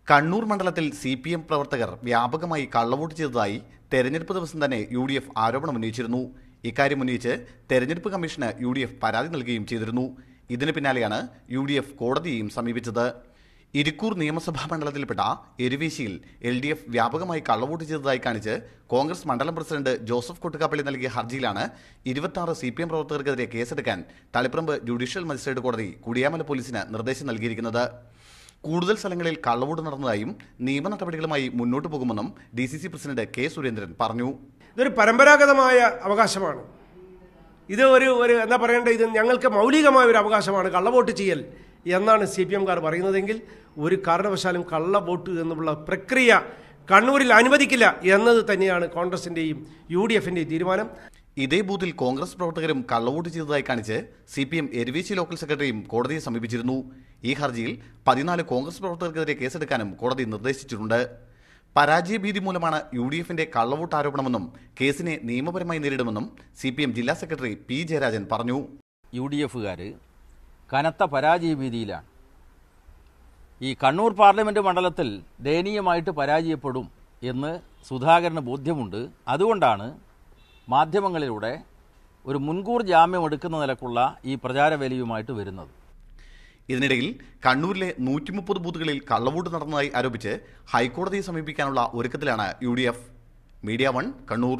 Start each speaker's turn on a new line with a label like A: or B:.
A: കണ്ണൂർ മണ്ഡലത്തിൽ CPM പ്രവർത്തകർ വ്യാപകമായി കള്ളവോട്ട് ചെയ്തതായി തെരഞ്ഞെടുപ്പ് ദിവസം തന്നെ UDF ആരോപണം ഉന്നയിച്ചിരുന്നു. ഇക്കാര്യം ഉന്നയിച്ച് തെരഞ്ഞെടുപ്പ് കമ്മീഷന് UDF പരാതി നൽകുകയും ചെയ്തിരുന്നു. ഇതിന് പിന്നാലെയാണ് UDF കോടതിയെയും സമീപിച്ചത്. ഇരിക്കൂർ നിയമസഭാ മണ്ഡലത്തിൽപ്പെട്ട എരുവേശിയിൽ LDF വ്യാപകമായി കള്ളവോട്ട് ചെയ്തതായി കാണിച്ച് കോൺഗ്രസ് മണ്ഡലം പ്രസിഡന്റ് ജോസഫ് കൊട്ടുകാപ്പള്ളി നൽകിയ ഹർജിയിലാണ് 26 CPM പ്രവർത്തകർക്കെതിരെ കേസെടുക്കാൻ തളിപ്പറമ്പ് ജുഡീഷ്യൽ മജിസ്ട്രേറ്റ് കോടതി കുടിയാമല പോലീസിന് നിർദ്ദേശം നൽകിയിരിക്കുന്നത്. കൂടുതൽ സ്ഥലങ്ങളിൽ കള്ളവോട്ട് നടന്നതായും നിയമ നടപടികളുമായി മുന്നോട്ട് പോകുമെന്നും DCC പ്രസിഡന്റ് K. സുരേന്ദ്രൻ പറഞ്ഞു.
B: ഇതൊരു പരമ്പരാഗതമായ അവകാശമാണ്. ഇത് ഒരു എന്താ പറയേണ്ടത്, ഇത് ഞങ്ങൾക്ക് മൗലികമായ ഒരു അവകാശമാണ് കള്ളവോട്ട് ചെയ്യൽ എന്നാണ് CPMകാർ പറയുന്നതെങ്കിൽ ഒരു കാരണവശാലും കള്ളവോട്ട് എന്നുള്ള പ്രക്രിയ കണ്ണൂരിൽ അനുവദിക്കില്ല എന്നത് തന്നെയാണ് കോൺഗ്രസിൻ്റെയും UDFിൻ്റെയും തീരുമാനം.
A: ഇതേ ബൂത്തിൽ കോൺഗ്രസ് പ്രവർത്തകരും കള്ളവോട്ട് ചെയ്തതായി കാണിച്ച് CPM എരുവേശി ലോക്കൽ സെക്രട്ടറിയും കോടതിയെ സമീപിച്ചിരുന്നു. ഈ ഹർജിയിൽ 14 കോൺഗ്രസ് പ്രവർത്തകർക്കെതിരെ കേസെടുക്കാനും കോടതി നിർദ്ദേശിച്ചിട്ടുണ്ട്. പരാജയഭീതി മൂലമാണ് UDFിന്റെ കള്ളവോട്ട് ആരോപണമെന്നും കേസിനെ നിയമപരമായി നേരിടുമെന്നും CPM ജില്ലാ സെക്രട്ടറി P. ജയരാജൻ പറഞ്ഞു.
C: UDFകാർ കനത്ത പരാജയഭീതിയിലാണ്. ഈ കണ്ണൂർ പാർലമെന്റ് മണ്ഡലത്തിൽ ദയനീയമായിട്ട് പരാജയപ്പെടും എന്ന് സുധാകരന് ബോധ്യമുണ്ട്. അതുകൊണ്ടാണ് മാധ്യമങ്ങളിലൂടെ ഒരു മുൻകൂർ ജാമ്യം എടുക്കുന്ന നിലക്കുള്ള ഈ പ്രചാരവേലയുമായിട്ട് വരുന്നത്.
A: ഇതിനിടയിൽ കണ്ണൂരിലെ 130 ബൂത്തുകളിൽ കള്ളവോട്ട് നടന്നതായി ആരോപിച്ച് ഹൈക്കോടതിയെ സമീപിക്കാനുള്ള ഒരുക്കത്തിലാണ് UDF. മീഡിയ 1 കണ്ണൂർ.